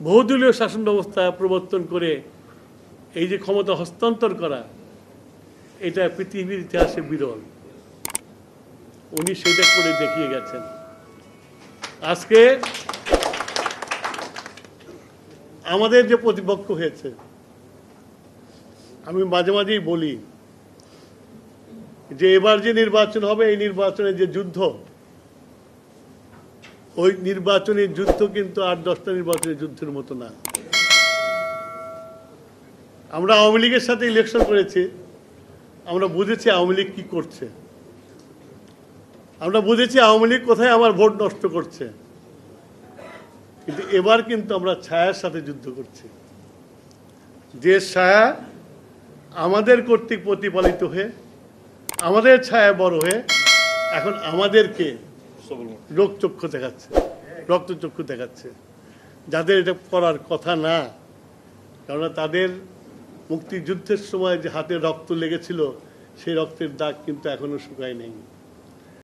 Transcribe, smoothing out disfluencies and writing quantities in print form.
বহুদলীয় শাসন ব্যবস্থা প্রবর্তন করে এই যে ক্ষমতা হস্তান্তর করা, এটা পৃথিবীর ইতিহাসে বিরল। উনি সেটা করে দেখিয়ে গেছেন। আজকে আমাদের যে প্রতিপক্ষ হয়েছে, আমি মাঝে মাঝেই বলি যে এবার যে নির্বাচন হবে, এই নির্বাচনের যে যুদ্ধ, ওই নির্বাচনের যুদ্ধ কিন্তু 8-10টা নির্বাচনের যুদ্ধের মতো না। আমরা আওয়ামী লীগের সাথে ইলেকশন করেছি, আমরা বুঝেছি আওয়ামী লীগ কি করছে, আমরা বুঝেছি আওয়ামী লীগ কোথায় আমার ভোট নষ্ট করছে। কিন্তু এবার কিন্তু আমরা ছায়ার সাথে যুদ্ধ করছি, যে ছায়া আমাদের কর্তৃক প্রতিপালিত হয়ে, আমাদের ছায়া বড় হয়ে এখন আমাদেরকে রক্তচক্ষু দেখাচ্ছে, যাদের এটা করার কথা না। কেননা তাদের মুক্তিযুদ্ধের সময় যে হাতে রক্ত লেগেছিল, সেই রক্তের দাগ কিন্তু এখনো শুকায় নেই।